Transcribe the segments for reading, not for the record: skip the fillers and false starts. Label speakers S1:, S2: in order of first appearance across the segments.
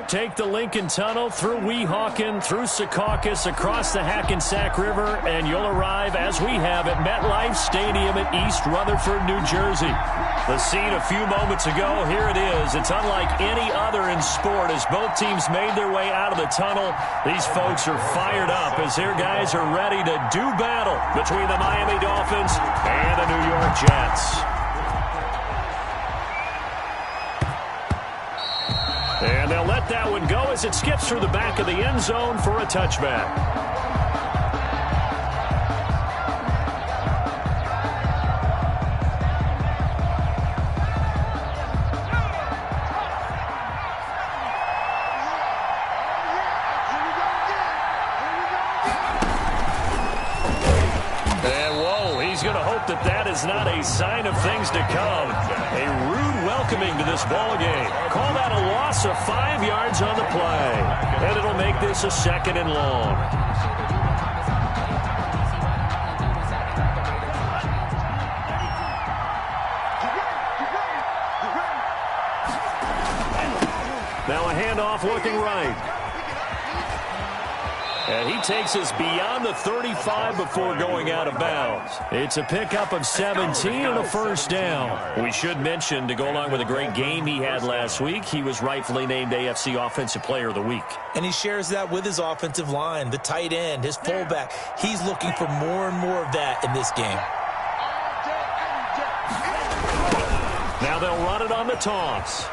S1: take the Lincoln Tunnel through Weehawken, through Secaucus, across the Hackensack River, and you'll arrive, as we have, at MetLife Stadium at East Rutherford, New Jersey. The scene a few moments ago, here it is. It's unlike any other in sport. As both teams made their way out of the tunnel, these folks are fired up as their guys are ready to do battle between the Miami Dolphins and the New York Jets. And they'll let that one go as it skips through the back of the end zone for a touchback. That is not a sign of things to come. A rude welcoming to this ball game. Call that a loss of 5 yards on the play. And it'll make this a 2nd and long. Now a handoff looking right. And he takes us beyond the 35 before going out of bounds. It's a pickup of 17 and a first down. We should mention, to go along with a great game he had last week, he was rightfully named AFC Offensive Player of the Week.
S2: And he shares that with his offensive line, the tight end, his fullback. He's looking for more and more of that in this game.
S1: Now they'll run it on the toss.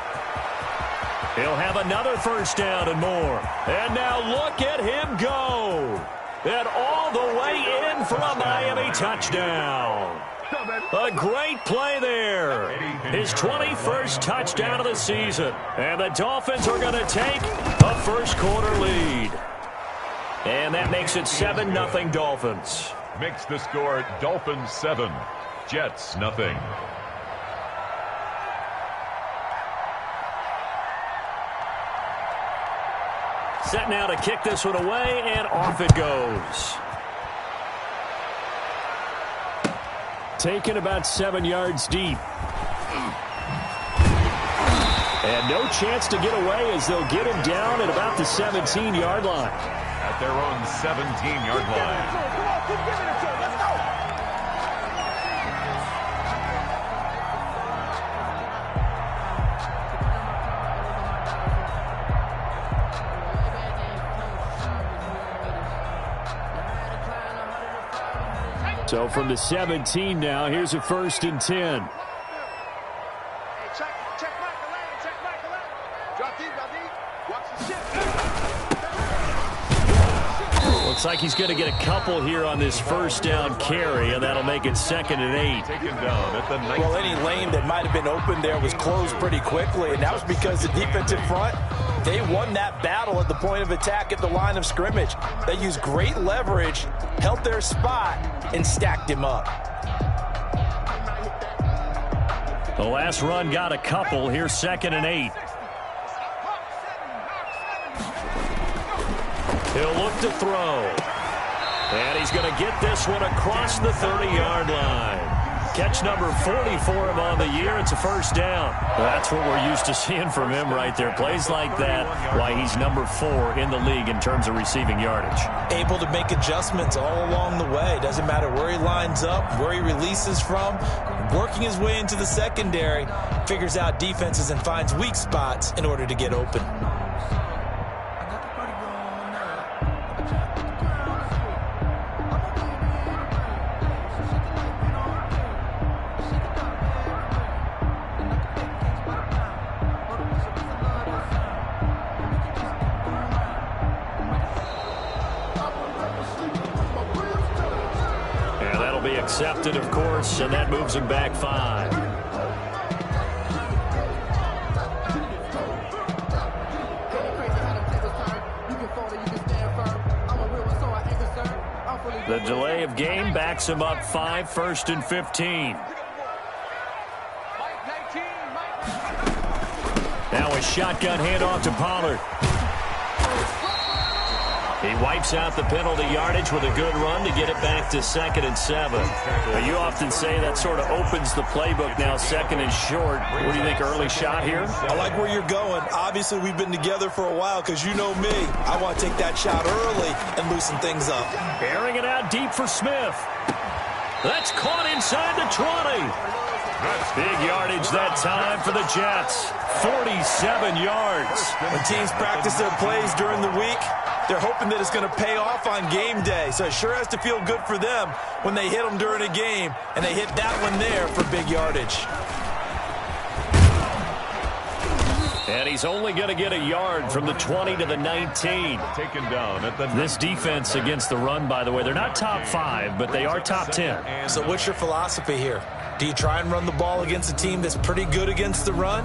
S1: He'll have another first down and more. And now look at him go. And all the way in for a Miami touchdown. A great play there. His 21st touchdown of the season. And the Dolphins are going to take a first quarter lead. And that makes it 7-0 Dolphins.
S3: Makes the score Dolphins 7, Jets nothing.
S1: Set now to kick this one away, and off it goes. Taken about 7 yards deep. And no chance to get away as they'll get him down at about the 17-yard line.
S3: At their own 17-yard line.
S1: So from the 17 now, here's a 1st and 10. Looks like he's going to get a couple here on this first down carry, and that'll make it 2nd and 8.
S3: Taken down at the 19.
S2: Well, any lane that might have been open there was closed pretty quickly, and that was because the defensive front, they won that battle at the point of attack at the line of scrimmage. They used great leverage, held their spot, and stacked him up.
S1: The last run got a couple. Here's 2nd and 8. He'll look to throw. And he's going to get this one across the 30-yard line. Catch number 40 for him on the year. It's a first down. That's what we're used to seeing from him right there. Plays like that, why he's number 4 in the league in terms of receiving yardage.
S2: Able to make adjustments all along the way. Doesn't matter where he lines up, where he releases from. Working his way into the secondary, figures out defenses and finds weak spots in order to get open.
S1: Accepted, of course, and that moves him back 5. The delay of game backs him up 5, 1st and 15. Now a shotgun handoff to Pollard. He wipes out the penalty yardage with a good run to get it back to 2nd and 7. Now, you often say that sort of opens the playbook now, 2nd and short. What do you think, early shot here?
S2: I like where you're going. Obviously, we've been together for a while because you know me. I want to take that shot early and loosen things up.
S1: Airing it out deep for Smith. That's caught inside the 20. Big yardage that time for the Jets. 47 yards.
S2: When teams practice their plays during the week, they're hoping that it's going to pay off on game day. So it sure has to feel good for them when they hit them during a game, and they hit that one there for big yardage.
S1: And he's only going to get a yard from the 20 to the 19.
S3: Taken down at the
S1: This defense against the run, by the way, they're not top 5, but they are top 10.
S2: So what's your philosophy here? Do you try and run the ball against a team that's pretty good against the run?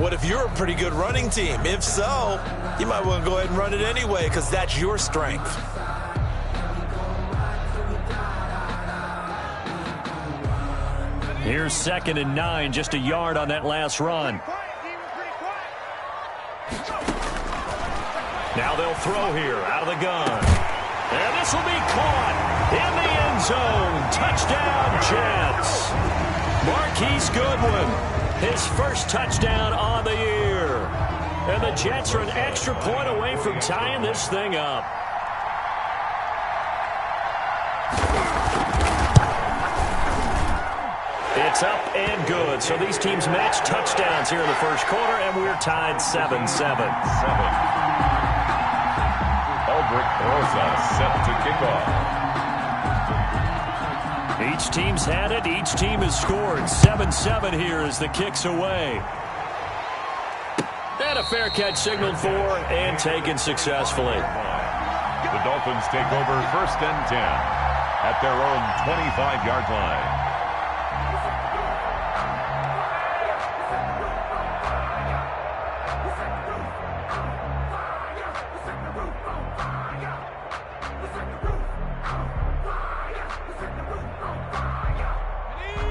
S2: What if you're a pretty good running team? If so, you might want to go ahead and run it anyway because that's your strength.
S1: Here's 2nd and 9, just a yard on that last run. Now they'll throw here out of the gun. And this will be caught in the end zone. Touchdown, Jets. Marquise Goodwin, his first touchdown on the year. And the Jets are an extra point away from tying this thing up. It's up and good. So these teams match touchdowns here in the first quarter, and we're tied 7-7.
S3: Aldrich Rosa set to kick off.
S1: Each team's had it. Each team has scored. 7-7 here as the kick's away. And a fair catch signaled for and taken successfully.
S3: The Dolphins take over 1st and 10 at their own 25-yard line.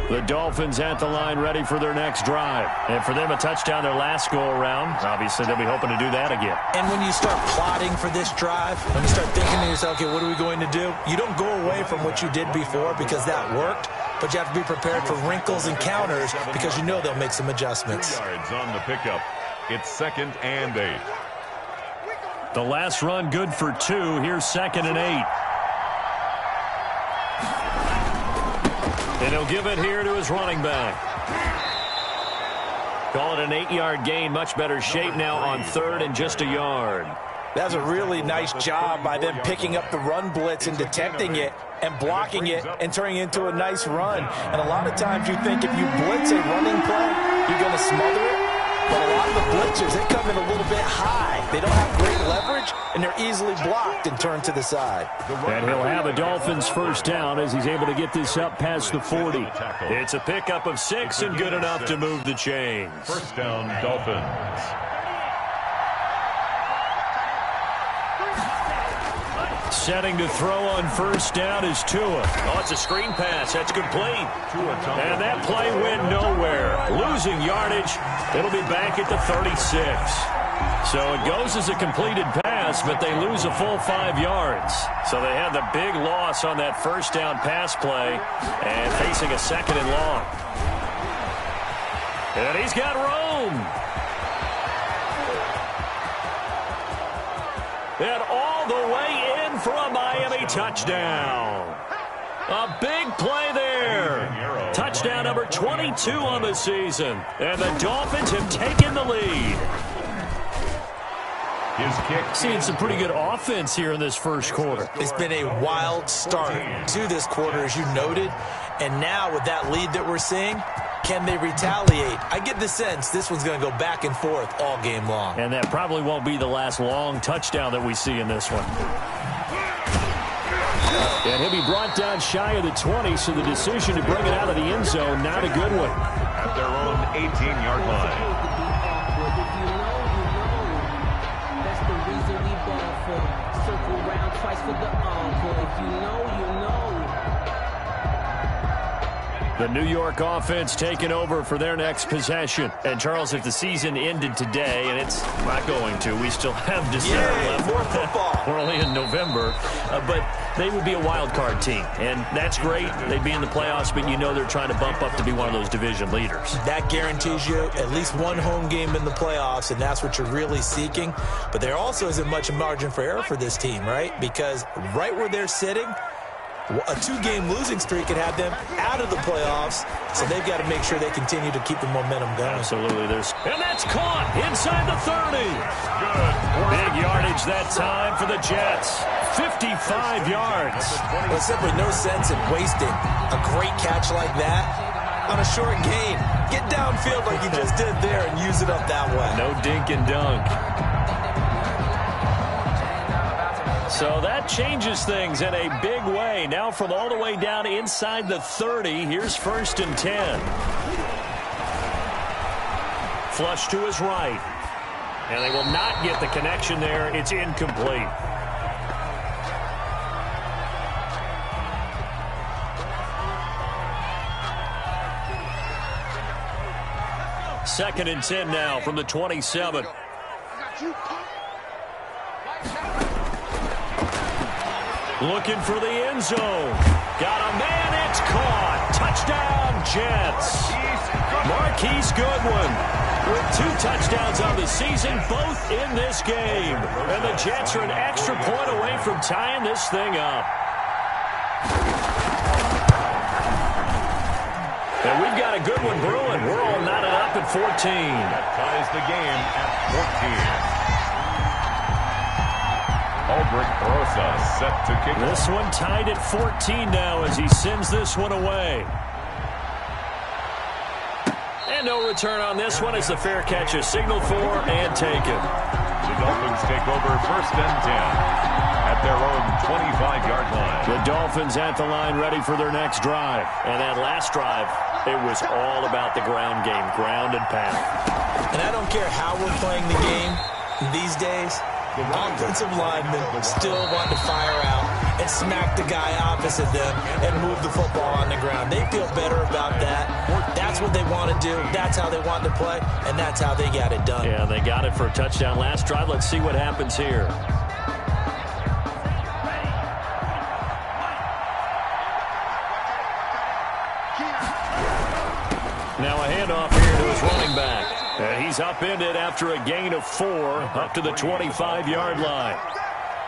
S1: The Dolphins at the line ready for their next drive. And for them, a touchdown their last go-around. Obviously, they'll be hoping to do that again.
S2: And when you start plotting for this drive, when you start thinking to yourself, okay, what are we going to do? You don't go away from what you did before because that worked, but you have to be prepared for wrinkles and counters because you know they'll make some adjustments.
S3: 3 yards on the pickup. It's 2nd and 8.
S1: The last run good for 2. Here's 2nd and 8. And he'll give it here to his running back. Call it an 8-yard gain. Much better shape now on 3rd and just a yard.
S2: That's a really nice job by them picking up the run blitz and detecting it and blocking it and turning it into a nice run. And a lot of times you think if you blitz a running play, you're going to smother it. But a lot of the blitzers, they come in a little bit high. They don't have great leverage, and they're easily blocked and turned to the side.
S1: And he'll have a Dolphins first down as he's able to get this up past the 40. It's a pickup of 6 and good enough to move the chains.
S3: First down, Dolphins.
S1: Setting to throw on first down is Tua. Oh, it's a screen pass. That's complete. And that play went nowhere. Losing yardage. It'll be back at the 36. So it goes as a completed pass, but they lose a full 5 yards. So they had the big loss on that first down pass play and facing a 2nd and long. And he's got room. And all the way in for a Miami touchdown. A big play there. Touchdown number 22 on the season. And the Dolphins have taken the lead.
S3: His kick.
S1: Seeing some pretty good offense here in this first quarter.
S2: It's been a wild start to this quarter, as you noted. And now with that lead that we're seeing, can they retaliate? I get the sense this one's going to go back and forth all game long.
S1: And that probably won't be the last long touchdown that we see in this one. And he'll be brought down shy of the 20, so the decision to bring it out of the end zone, not a good one.
S3: At their own 18-yard line.
S4: That's the reason we ball for. Circle round twice for the encore. If you know, you know.
S1: The New York offense taking over for their next possession. And, Charles, if the season ended today, and it's not going to, we still have December left.
S2: More football.
S1: We're only in November. But they would be a wild card team. And that's great. They'd be in the playoffs, but you know they're trying to bump up to be one of those division leaders.
S2: That guarantees you at least one home game in the playoffs, and that's what you're really seeking. But there also isn't much margin for error for this team, right? Because right where they're sitting, a 2-game losing streak could have them out of the playoffs, so they've got to make sure they continue to keep the momentum going.
S1: Absolutely. And that's caught inside the 30. Good. Big yardage that time for the Jets. 55 yards.
S2: There's simply no sense in wasting a great catch like that on a short gain. Get downfield like you just did there and use it up that way.
S1: No dink and dunk. So that changes things in a big way. Now from all the way down inside the 30, here's 1st and 10. Flush to his right. And they will not get the connection there. It's incomplete. Second and 10 now from the 27. Looking for the end zone. Got a man, it's caught. Touchdown, Jets. Marquise Goodwin with 2 touchdowns on the season, both in this game. And the Jets are an extra point away from tying this thing up. And we've got a good one brewing. We're all knotted up at 14.
S3: That ties the game at 14. Aldrich Rosa set to kick.
S1: This one tied at 14 now as he sends this one away. And no return on this one as the fair catch is signaled for and taken.
S3: The Dolphins take over 1st and 10 at their own 25-yard line.
S1: The Dolphins at the line ready for their next drive. And that last drive, it was all about the ground game, ground and pound.
S2: And I don't care how we're playing the game these days. Offensive linemen still want to fire out and smack the guy opposite them and move the football on the ground. They feel better about that. That's what they want to do. That's how they want to play, and that's how they got it done.
S1: Yeah, they got it for a touchdown last drive. Let's see what happens here. Now a handoff here to his running back. And he's upended after a gain of 4 up to the 25-yard line.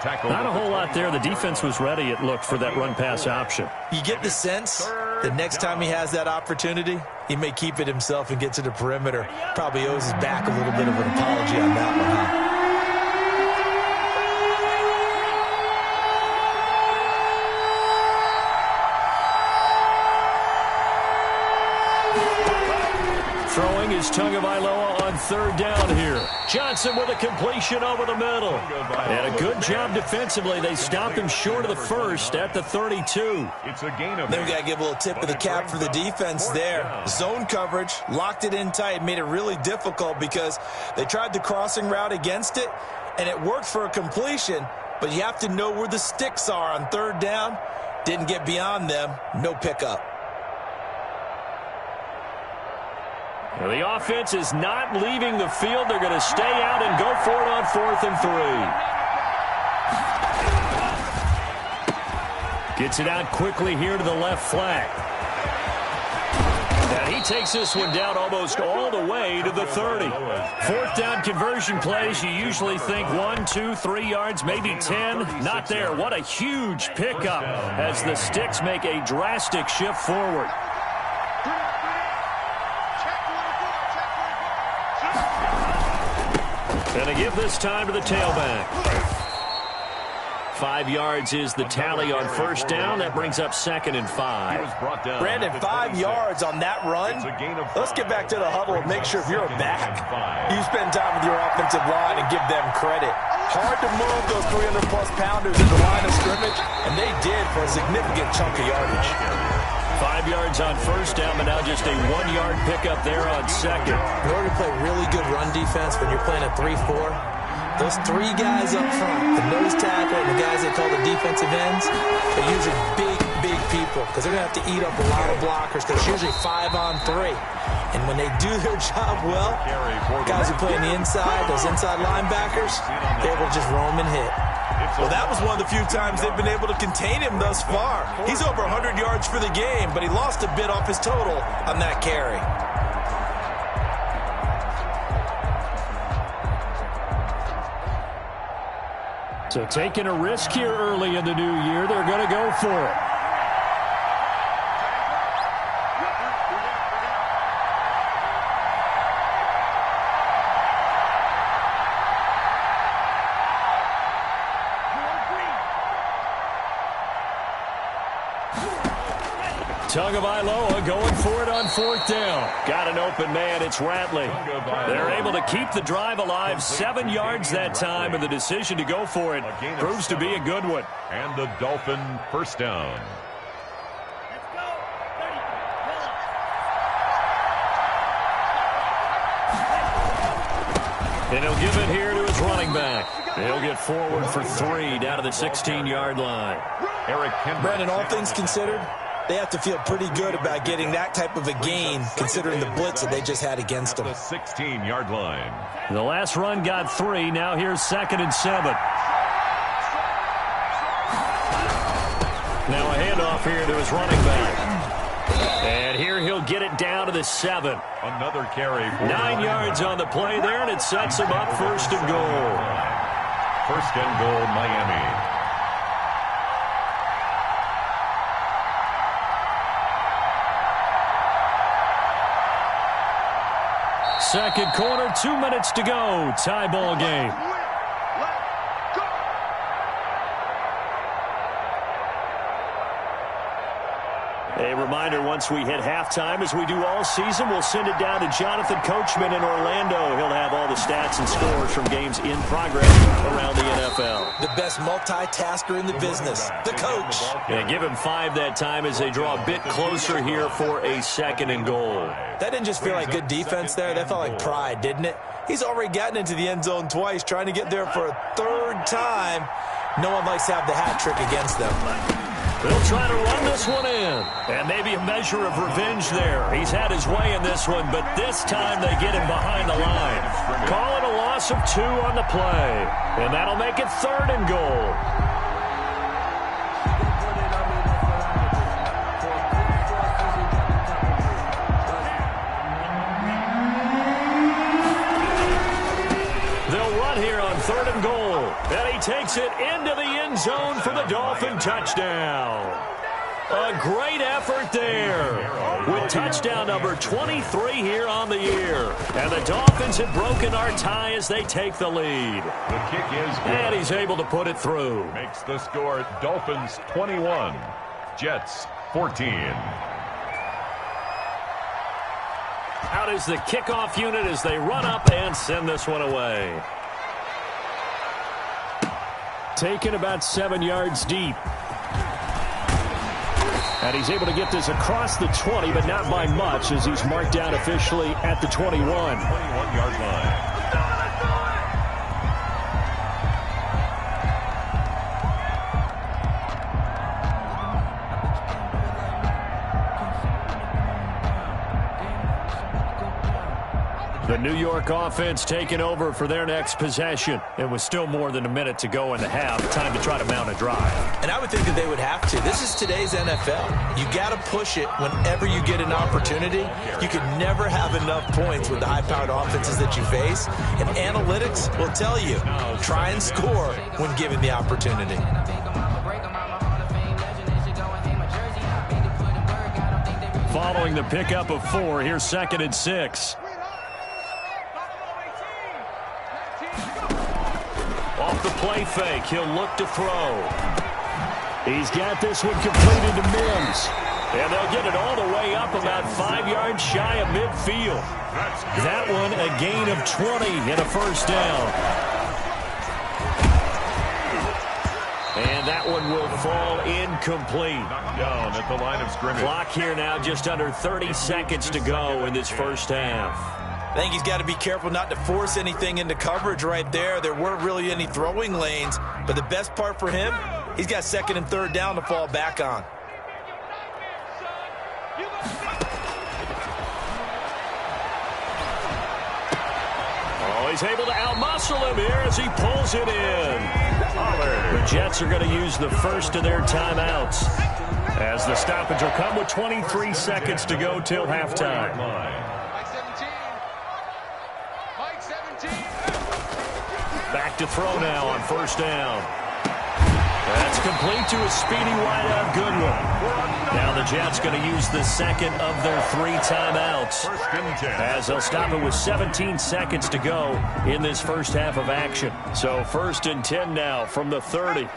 S1: Not a whole lot there. The defense was ready, it looked, for that run-pass option.
S2: You get the sense that next time he has that opportunity, he may keep it himself and get to the perimeter. Probably owes his back a little bit of an apology on that one, huh?
S1: Throwing is Tagovailoa on 3rd down here. Johnson with a completion over the middle. And a good job defensively. They stopped him short of the 1st at the 32.
S3: It's a gain of.
S2: Then we got to give a little tip of the cap for the defense there. Zone coverage, locked it in tight, made it really difficult because they tried the crossing route against it, and it worked for a completion, but you have to know where the sticks are on 3rd down. Didn't get beyond them, no pickup.
S1: The offense is not leaving the field. They're going to stay out and go for it on 4th and 3. Gets it out quickly here to the left flank. And he takes this one down almost all the way to the 30. 4th down conversion plays, you usually think 1, 2, 3 yards, maybe 10. Not there. What a huge pickup as the sticks make a drastic shift forward. And they give this time to the tailback. 5 yards is the tally on 1st down. That brings up 2nd and 5.
S2: Brandon, 5 yards on that run. Let's get back to the huddle and make sure if you're a back, you spend time with your offensive line and give them credit. Hard to move those 300-plus pounders in the line of scrimmage, and they did for a significant chunk of yardage.
S1: 5 yards on 1st down, but now just a 1-yard pickup there on 2nd.
S2: In order to play really good run defense when you're playing a 3-4, Those three guys up front, the nose tackle and the guys they call the defensive ends, they're usually big people because they're going to have to eat up a lot of blockers because it's usually 5-on-3. And when they do their job well, guys who play on the inside, those inside linebackers, they're able to just roam and hit.
S5: Well, that was one of the few times they've been able to contain him thus far. He's over 100 yards for the game, but he lost a bit off his total on that carry.
S1: So taking a risk here early in the new year, they're going to go for it. Tagovailoa going for it on 4th down. Got an open man. It's Ratley. They're able to keep the drive alive. 7 yards that time, and the decision to go for it proves to be a good one.
S3: And the Dolphin first down.
S1: And he'll give it here to his running back. He'll get forward for 3 down to the 16-yard line.
S3: Eric Kendrick.
S5: Brandon, all things considered, they have to feel pretty good about getting that type of a gain considering the blitz that they just had against them.
S3: The 16-yard line.
S1: The last run got 3. Now here's 2nd and 7. Now a handoff here to his running back. And here he'll get it down to the 7.
S3: Another carry.
S1: 9 yards on the play there, and it sets him up 1st and goal.
S3: 1st and goal, Miami.
S1: Second quarter, 2 minutes to go. Tie ball game. A reminder, once we hit halftime, as we do all season, we'll send it down to Jonathan Coachman in Orlando. He'll have all the stats and scores from games in progress around the NFL.
S5: The best multitasker in the business, the coach.
S1: Yeah, give him 5 that time as they draw a bit closer here for a 2nd and goal.
S5: That didn't just feel like good defense there. That felt like pride, didn't it? He's already gotten into the end zone twice, trying to get there for a 3rd time. No one likes to have the hat trick against them.
S1: They'll try to run this one in. And maybe a measure of revenge there. He's had his way in this one, but this time they get him behind the line. Call it a loss of 2 on the play. And that'll make it 3rd and goal. They'll run here on 3rd and goal. And he takes it into the end zone for the Dolphin touchdown. A great effort there with touchdown number 23 here on the year. And the Dolphins have broken our tie as they take the lead.
S3: The kick is good.
S1: And he's able to put it through.
S3: Makes the score Dolphins 21, Jets 14.
S1: Out is the kickoff unit as they run up and send this one away. Taken about 7 yards deep. And he's able to get this across the 20, but not by much as he's marked down officially at the 21.
S3: 21-yard line.
S1: The New York offense taking over for their next possession. It was still more than a minute to go in the half. Time to try to mount a drive.
S5: And I would think that they would have to. This is today's NFL. You got to push it whenever you get an opportunity. You can never have enough points with the high-powered offenses that you face. And analytics will tell you, try and score when given the opportunity.
S1: Following the pickup of 4, here's 2nd and 6. Off the play fake, he'll look to throw. He's got this one completed to Mims. And they'll get it all the way up about 5 yards shy of midfield. That one a gain of 20 and a 1st down. And that one will fall incomplete.
S3: Knocked down at the line of scrimmage.
S1: Clock here now just under 30 seconds to go in this 1st half.
S5: I think he's got to be careful not to force anything into coverage right there. There weren't really any throwing lanes, but the best part for him, he's got second and third down to fall back on.
S1: Oh, he's able to outmuscle him here as he pulls it in. The Jets are going to use the first of their timeouts, as the stoppage will come with 23 seconds to go till halftime. Back to throw now on first down. That's complete to a speedy wideout Goodwin. Now the Jets going to use the second of their 3 timeouts, as they'll stop it with 17 seconds to go in this first half of action. So 1st and 10 now from the 30.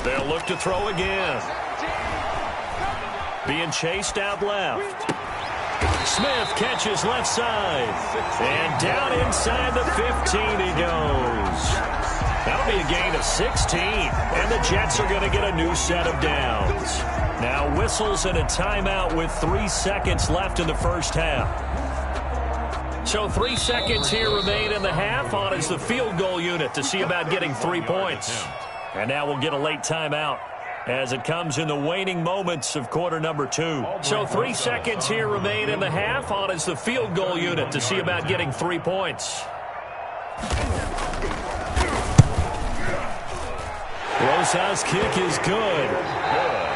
S1: They'll look to throw again. Being chased out left. Smith catches left side. And down inside the 15 he goes. That'll be a gain of 16. And the Jets are going to get a new set of downs. Now whistles and a timeout with 3 seconds left in the first half. So 3 seconds here remain in the half. On is the field goal unit to see about getting 3 points. And now we'll get a late timeout as it comes in the waning moments of quarter number 2. So 3 seconds here remain in the half. On is the field goal unit to see about getting 3 points. Rosa's kick is good.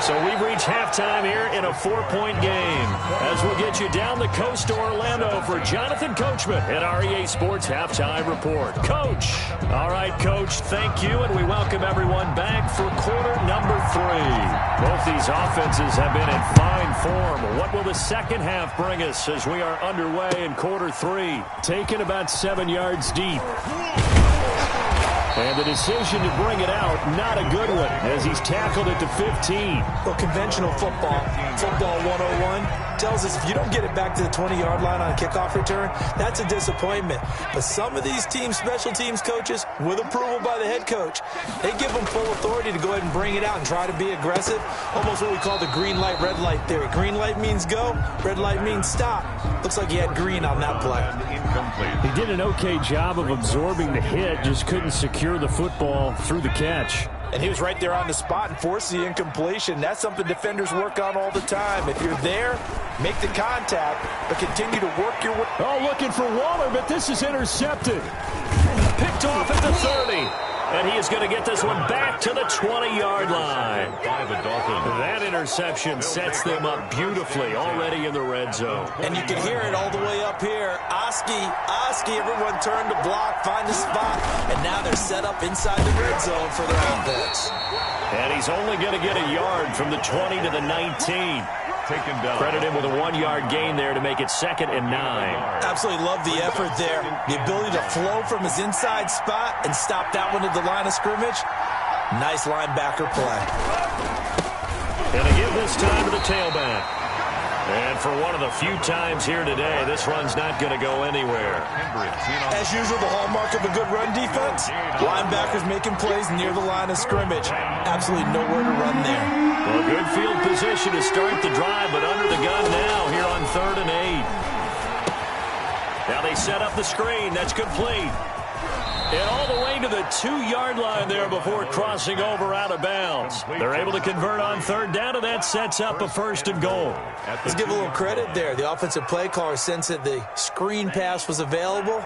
S1: So we've reached halftime here in a 4-point game, as we'll get you down the coast to Orlando for Jonathan Coachman at our EA Sports Halftime Report. Coach. All right, Coach, thank you, and we welcome everyone back for quarter number 3. Both these offenses have been in fine form. What will the second half bring us as we are underway in quarter 3? Taken about 7 yards deep. And the decision to bring it out, not a good one, as he's tackled at the 15.
S5: Well, conventional football 101, tells us if you don't get it back to the 20-yard line on a kickoff return, that's a disappointment. But some of these teams, special teams coaches, with approval by the head coach, they give them full authority to go ahead and bring it out and try to be aggressive. Almost what we call the green light, red light theory. Green light means go, red light means stop. Looks like he had green on that play.
S1: He did an okay job of absorbing the hit, just couldn't secure the football through the catch.
S5: And he was right there on the spot and forced the incompletion. That's something defenders work on all the time. If you're there, make the contact, but continue to work your way.
S1: Oh, looking for Waller, but this is intercepted. Picked off at the 30. And he is going to get this one back to the 20-yard line. That interception sets them up beautifully already in the red zone.
S5: And you can hear it all the way up here. Oski, everyone turned to block, find a spot, and now they're set up inside the red zone for their offense.
S1: And he's only going to get a yard from the 20 to the 19.
S3: Taken down.
S1: Credit him with a 1-yard gain there to make it 2nd and 9.
S5: Absolutely love the effort there. The ability to flow from his inside spot and stop that one at the line of scrimmage. Nice linebacker play.
S1: And they give this time to the tailback. And for one of the few times here today, this run's not going to go anywhere.
S5: As usual, the hallmark of a good run defense, linebackers making plays near the line of scrimmage. Absolutely nowhere to run there.
S1: Well, good field position to start the drive, but under the gun now here on 3rd and 8. Now they set up the screen. That's complete. And all the way to the 2-yard line there before crossing over out of bounds. They're able to convert on 3rd down, and that sets up a 1st and goal.
S5: Let's give a little credit there. The offensive play caller sensed that the screen pass was available.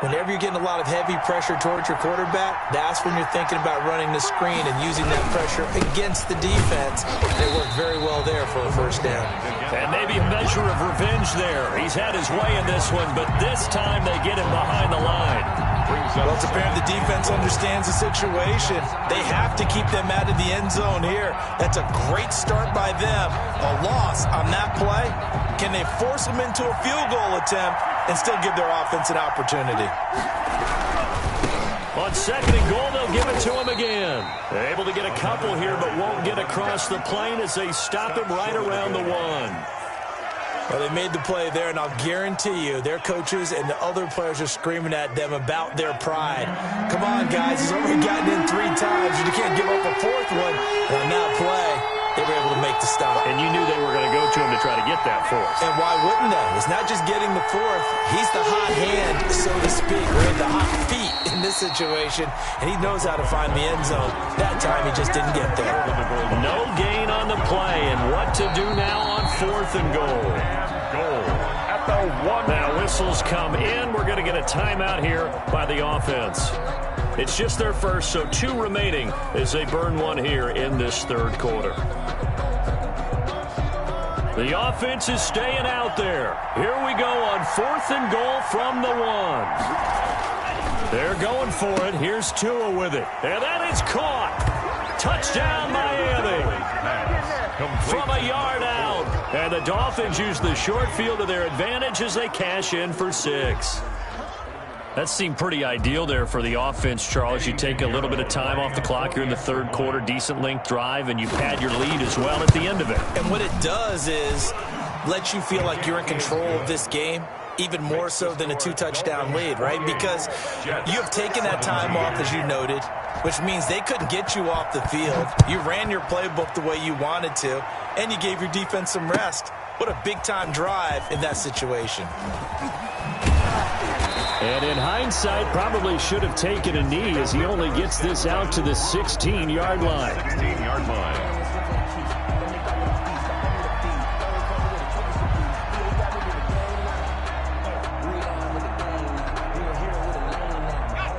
S5: Whenever you're getting a lot of heavy pressure towards your quarterback, that's when you're thinking about running the screen and using that pressure against the defense. They worked very well there for a 1st down.
S1: And maybe a measure of revenge there. He's had his way in this one, but this time they get him behind the line.
S5: Well, it's apparent the defense understands the situation. They have to keep them out of the end zone here. That's a great start by them. A loss on that play. Can they force them into a field goal attempt and still give their offense an opportunity?
S1: On 2nd and goal, they'll give it to him again. They're able to get a couple here, but won't get across the plane as they stop him right around the 1.
S5: Well, they made the play there, and I'll guarantee you their coaches and the other players are screaming at them about their pride. Come on, guys. He's already gotten in 3 times. You can't give up a 4th one. And on that play, they were able to make make the stop.
S1: And you knew they were going to go to him to try to get that fourth.
S5: And why wouldn't they? It's not just getting the fourth. He's the hot hand, so to speak, or the hot feet in this situation, and he knows how to find the end zone. That time, he just didn't get there.
S1: No gain on the play, and what to do now on 4th and goal.
S3: At the 1.
S1: Now whistles come in. We're going to get a timeout here by the offense. It's just their first, so 2 remaining as they burn one here in this 3rd quarter. The offense is staying out there. Here we go on 4th and goal from the 1. They're going for it. Here's Tua with it. And that is caught. Touchdown, Miami. From a yard out. And the Dolphins use the short field to their advantage as they cash in for 6. That seemed pretty ideal there for the offense, Charles. You take a little bit of time off the clock here in the 3rd quarter, decent length drive, and you pad your lead as well at the end of it.
S5: And what it does is let you feel like you're in control of this game, even more so than a 2-touchdown lead, right? Because you have taken that time off, as you noted, which means they couldn't get you off the field. You ran your playbook the way you wanted to, and you gave your defense some rest. What a big-time drive in that situation.
S1: And in hindsight, probably should have taken a knee as he only gets this out to the 16-yard line.
S3: 16-yard line.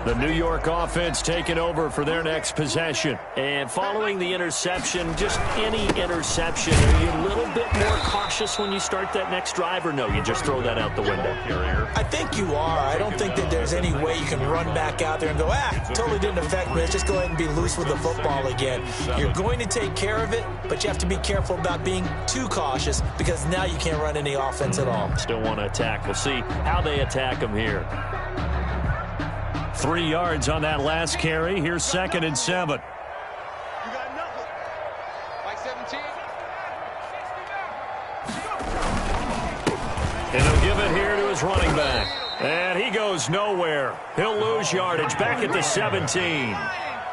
S1: The New York offense taking over for their next possession. And following the interception, just any interception, are you a little bit more cautious when you start that next drive, or no, you just throw that out the window?
S5: I think you are. I don't think that there's any way you can run back out there and go, totally didn't affect me. Let's just go ahead and be loose with the football again. You're going to take care of it, but you have to be careful about being too cautious because now you can't run any offense at all.
S1: Still want to attack. We'll see how they attack them here. 3 yards on that last carry. Here's 2nd and 7.
S6: You got nothing. Like 17.
S1: And he'll give it here to his running back. And he goes nowhere. He'll lose yardage back at the 17.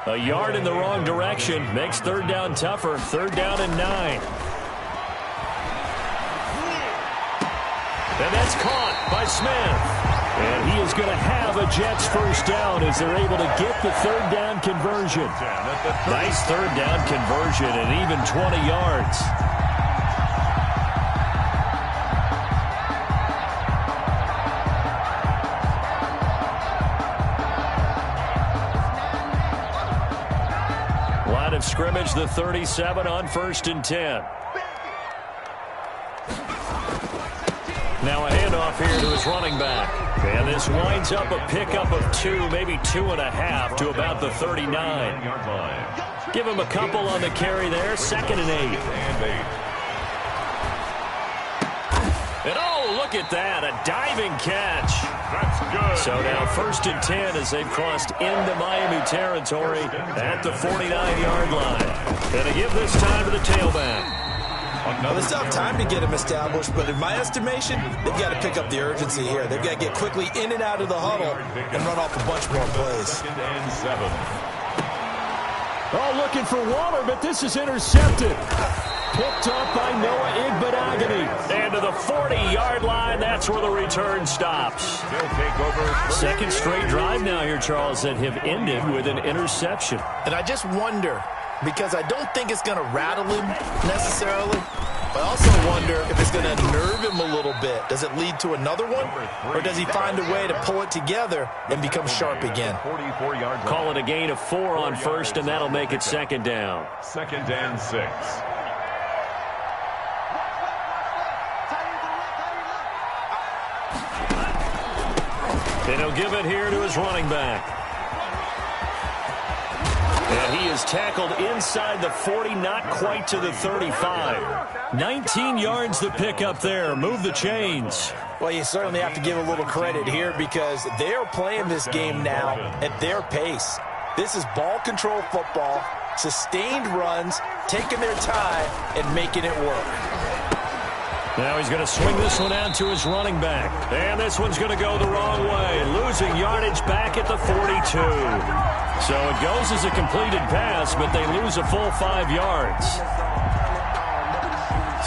S1: A yard in the wrong direction makes 3rd down tougher. 3rd down and 9. And that's caught by Smith. And he is going to have a Jets first down as they're able to get the 3rd down conversion. Nice 3rd down conversion and even 20 yards. Line of scrimmage, the 37 on 1st and 10. Now a handoff here to his running back. And this winds up a pickup of 2, maybe 2.5 to about the 39. Give him a couple on the carry there. 2nd and 8. And oh, look at that. A diving catch.
S3: That's good.
S1: So now 1st and 10 as they've crossed into Miami territory at the 49-yard line. Going to give this time to the tailback.
S5: Well, they still have time to get him established, but in my estimation, they've got to pick up the urgency here. They've got to get quickly in and out of the huddle and run off a bunch more plays.
S3: 2nd and 7.
S1: Oh, looking for Waller, but this is intercepted. Picked up by Noah Igbenogany. And to the 40-yard line, that's where the return stops.
S3: They'll take over.
S1: 2nd straight drive now here, Charles, that have ended with an interception.
S5: And I just wonder, because I don't think it's going to rattle him necessarily, but I also wonder if it's going to nerve him a little bit. Does it lead to another one, or does he find a way to pull it together and become sharp again?
S3: 44-yard line.
S1: Call it a gain of 4 on 1st, and that'll make it 2nd down.
S3: 2nd and 6.
S1: And he'll give it here to his running back. And he is tackled inside the 40, not quite to the 35. 19 yards to pick up there. Move the chains.
S5: Well, you certainly have to give a little credit here because they are playing this game now at their pace. This is ball control football, sustained runs, taking their time, and making it work.
S1: Now he's going to swing this one out to his running back. And this one's going to go the wrong way, losing yardage back at the 42. So it goes as a completed pass, but they lose a full 5 yards.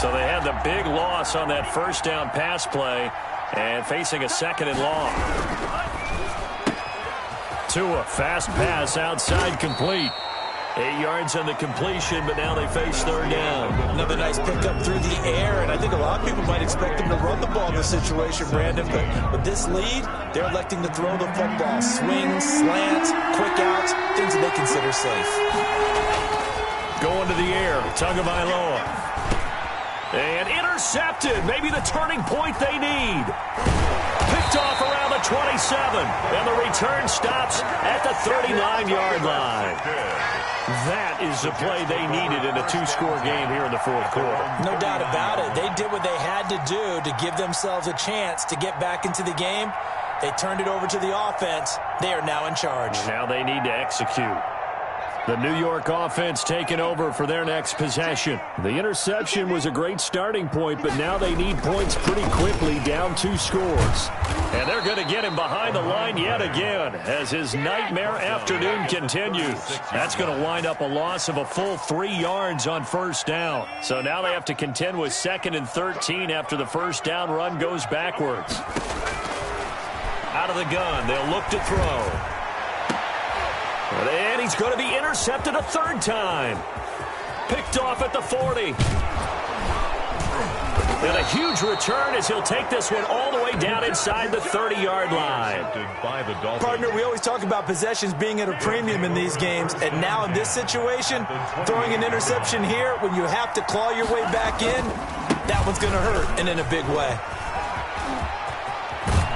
S1: So they had the big loss on that first down pass play and facing a second and long. Tua, fast pass outside, complete. 8 yards on the completion, but now they face third down.
S5: Another nice pickup through the air, and I think a lot of people might expect them to run the ball in this situation, Brandon, but with this lead, they're electing to throw the football. Swings, slants, quick outs, things that they consider safe.
S1: Going to the air, Tagovailoa. And intercepted, maybe the turning point they need. Picked off around the 27, and the return stops at the 39-yard line. That is the play they needed in a two-score game here in the fourth quarter.
S5: No doubt about it. They did what they had to do to give themselves a chance to get back into the game. They turned it over to the offense. They are now in charge.
S1: Now they need to execute. The New York offense taking over for their next possession. The interception was a great starting point, but now they need points pretty quickly, down 2 scores. And they're going to get him behind the line yet again as his nightmare afternoon continues. That's going to wind up a loss of a full 3 yards on first down. So now they have to contend with 2nd and 13 after the first down run goes backwards. Out of the gun, they'll look to throw. And he's going to be intercepted a third time. Picked off at the 40. And a huge return as he'll take this one all the way down inside the 30-yard line.
S5: Partner, we always talk about possessions being at a premium in these games, and now in this situation, throwing an interception here when you have to claw your way back in, that one's going to hurt, and in a big way.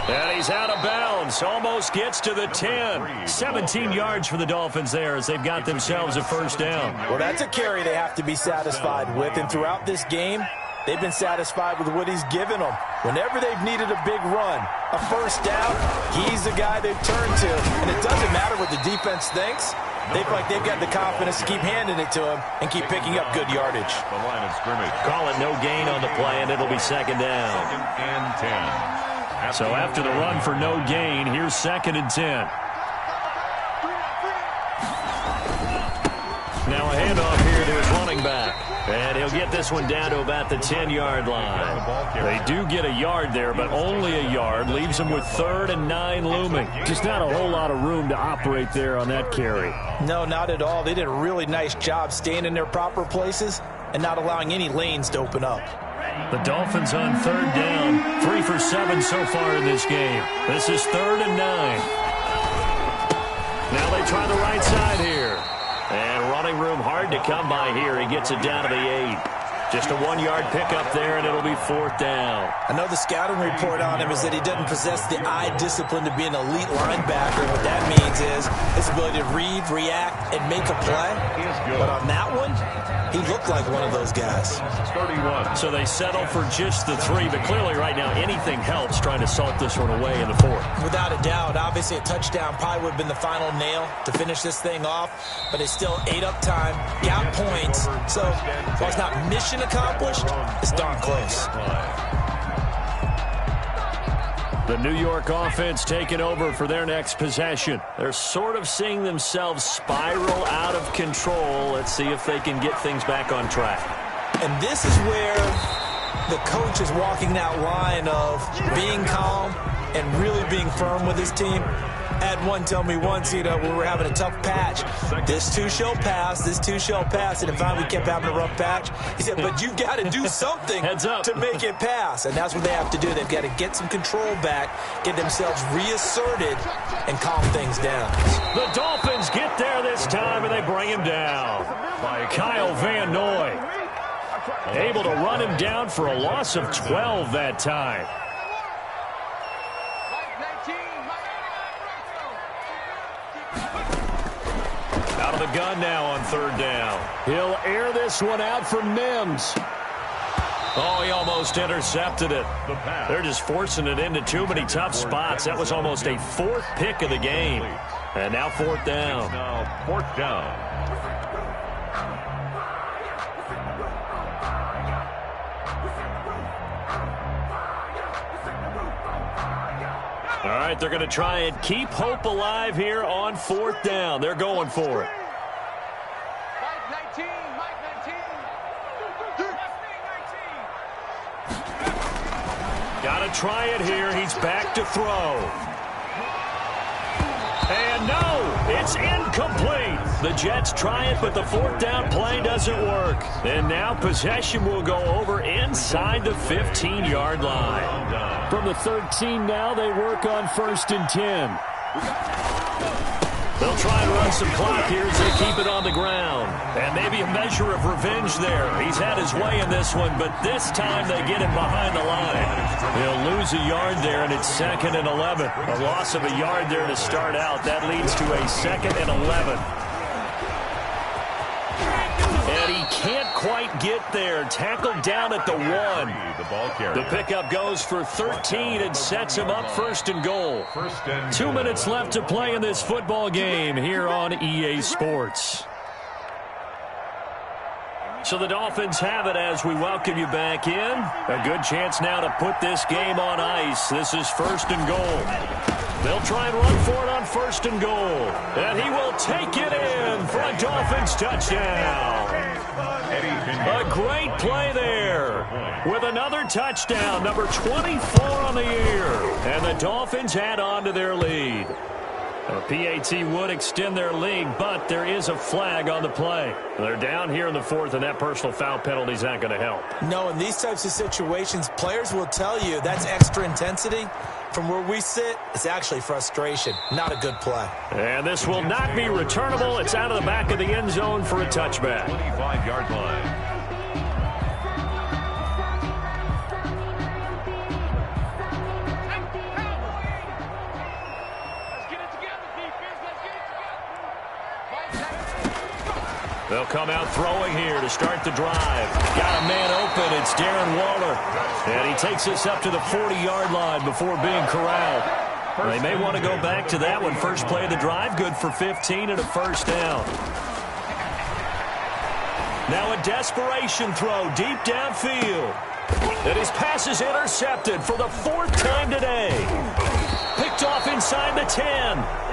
S1: And he's out of bounds. Almost gets to the 10. 17 yards for the Dolphins there as they've got themselves a first down.
S5: Well, that's a carry they have to be satisfied with. And throughout this game, they've been satisfied with what he's given them. Whenever they've needed a big run, a first down, he's the guy they've turned to. And it doesn't matter what the defense thinks. They feel like they've got the confidence to keep handing it to him and keep picking up good yardage.
S3: The line of scrimmage.
S1: Call it no gain on the play, and it'll be second down.
S3: 2nd and 10.
S1: So after the run for no gain, here's 2nd and 10. Now a handoff here to his running back. And he'll get this one down to about the 10-yard line. They do get a yard there, but only a yard. Leaves them with 3rd and 9 looming. Just not a whole lot of room to operate there on that carry.
S5: No, not at all. They did a really nice job staying in their proper places and not allowing any lanes to open up.
S1: The Dolphins on 3rd down. 3 for 7 so far in this game. This is 3rd and 9. Now they try the right side here. And running room hard to come by here. He gets it down to the 8. Just a 1-yard pickup there, and it'll be 4th down.
S5: I know the scouting report on him is that he doesn't possess the eye discipline to be an elite linebacker. What that means is his ability to read, react, and make a play. But on that one, he looked like one of those guys.
S3: 31.
S1: So they settle for just the 3, but clearly right now anything helps trying to salt this one away in the 4th.
S5: Without a doubt, obviously a touchdown probably would have been the final nail to finish this thing off, but it's still ate up time, got points, so while it's not mission accomplished, it's darn close.
S1: The New York offense taking over for their next possession. They're sort of seeing themselves spiral out of control. Let's see if they can get things back on track.
S5: And this is where the coach is walking that line of being calm and really being firm with his team. I had one tell me once, when we were having a tough patch, this too shall pass, this too shall pass, and finally we kept having a rough patch. He said, but you've got to do something to make it pass, and that's what they have to do. They've got to get some control back, get themselves reasserted, and calm things down.
S1: The Dolphins get there this time, and they bring him down. Kyle Van Noy able to run him down for a loss of 12 that time. Out of the gun now on 3rd down. He'll air this one out for Mims. Oh, he almost intercepted it. They're just forcing it into too many tough spots. That was almost a 4th pick of the game. And now 4th down.
S3: Now 4th down.
S1: All right, they're going to try and keep hope alive here on 4th down. They're going for it. try it here. He's back to throw. And no, it's incomplete. The Jets try it, but the fourth down play doesn't work. And now possession will go over inside the 15-yard line.
S7: From the 13 now, they work on 1st and 10.
S1: They'll try and run some clock here as they keep it on the ground. And maybe a measure of revenge there. He's had his way in this one, but this time they get him behind the line. They'll lose a yard there, and it's 2nd and 11. A loss of a yard there to start out. That leads to a 2nd and 11. And he can't quite get there. Tackled down at the 1. The pickup goes for 13 and sets him up 1st and goal. 2 minutes left to play in this football game here on EA Sports. So the Dolphins have it as we welcome you back in. A good chance now to put this game on ice. This is 1st and goal. They'll try and run for it on 1st and goal. And he will take it in for a Dolphins touchdown. A great play there with another touchdown, number 24 on the year. And the Dolphins add on to their lead. A PAT would extend their lead, but there is a flag on the play. They're down here in the 4th, and that personal foul penalty is not going to help.
S5: No, in these types of situations, players will tell you that's extra intensity. From where we sit, it's actually frustration. Not a good play.
S1: And this will not be returnable. It's out of the back of the end zone for a touchback.
S3: 25-yard line.
S1: They'll come out throwing here to start the drive. Got a man open. It's Darren Waller. And he takes us up to the 40-yard line before being corralled. They may want to go back to that one. First play of the drive, good for 15 and a 1st down. Now a desperation throw deep downfield. And his pass is intercepted for the 4th time today. Picked off inside the 10.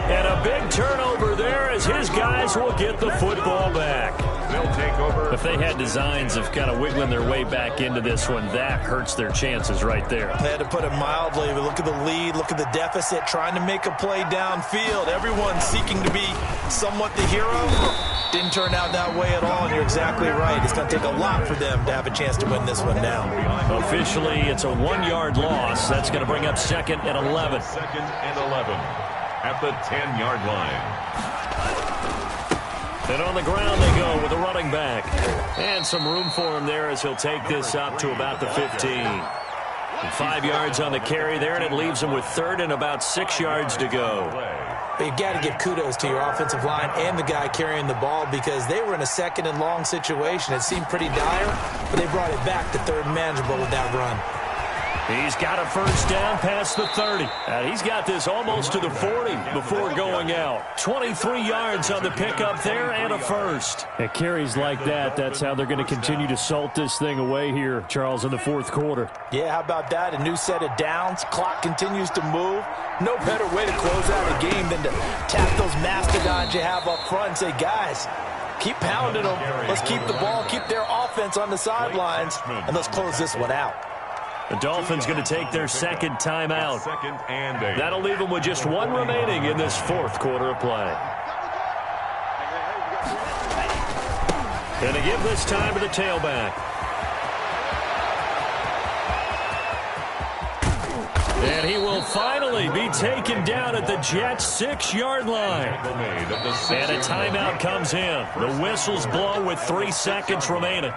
S1: And a big turnover there as his guys will get the football back.
S3: They'll take over.
S1: If they had designs of kind of wiggling their way back into this one, that hurts their chances right there.
S5: They had to put it mildly, but look at the lead, look at the deficit, trying to make a play downfield. Everyone seeking to be somewhat the hero. Didn't turn out that way at all, and you're exactly right. It's going to take a lot for them to have a chance to win this one now.
S1: Officially, it's a 1-yard loss. That's going to bring up 2nd and 11.
S3: 2nd and 11 at the 10-yard line.
S1: And on the ground they go with a running back. And some room for him there as he'll take this up to about the 15. And 5 yards on the carry there, and it leaves him with 3rd and about 6 yards to go.
S5: But you've got to give kudos to your offensive line and the guy carrying the ball because they were in a 2nd and long situation. It seemed pretty dire, but they brought it back to 3rd and manageable with that run.
S1: He's got a 1st down past the 30. He's got this almost to the 40 before going out. 23 yards on the pickup there and a 1st.
S7: At carries like that, that's how they're going to continue to salt this thing away here, Charles, in the 4th quarter.
S5: Yeah, how about that? A new set of downs. Clock continues to move. No better way to close out a game than to tap those mastodons you have up front and say, guys, keep pounding them. Let's keep the ball, keep their offense on the sidelines, and let's close this one out.
S1: The Dolphins going to take their 2nd timeout.
S3: 2nd and 8.
S1: That'll leave them with just 1 remaining in this 4th quarter of play. And to give this time to the tailback. And he will finally be taken down at the Jets' 6-yard line. And a timeout comes in. The whistles blow with 3 seconds remaining.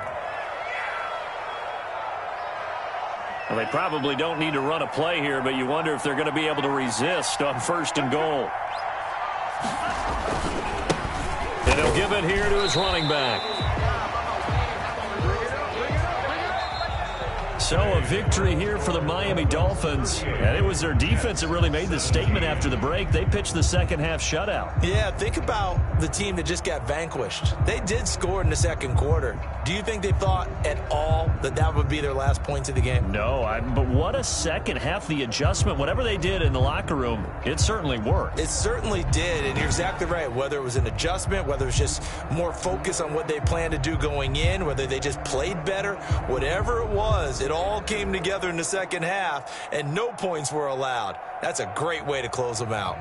S1: Well, they probably don't need to run a play here, but you wonder if they're going to be able to resist on 1st and goal. And he'll give it here to his running back. So a victory here for the Miami Dolphins. And it was their defense that really made the statement after the break. They pitched the second half shutout.
S5: Yeah, think about the team that just got vanquished. They did score in the second quarter. Do you think they thought at all that that would be their last points of the game?
S1: No, but what a second half. The adjustment, whatever they did in the locker room, it certainly worked.
S5: It certainly did, and you're exactly right. Whether it was an adjustment, whether it was just more focus on what they planned to do going in, whether they just played better, whatever it was, it all came together in the second half, and no points were allowed. That's a great way to close them out.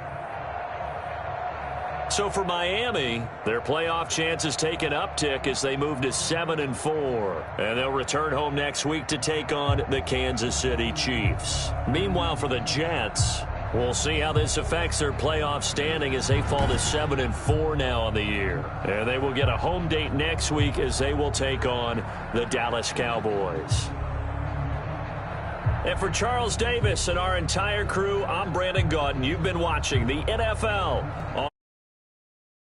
S1: So for Miami, their playoff chances take an uptick as they move to 7-4. And they'll return home next week to take on the Kansas City Chiefs. Meanwhile, for the Jets, we'll see how this affects their playoff standing as they fall to 7-4 now on the year. And they will get a home date next week as they will take on the Dallas Cowboys. And for Charles Davis and our entire crew, I'm Brandon Gaudin. You've been watching the NFL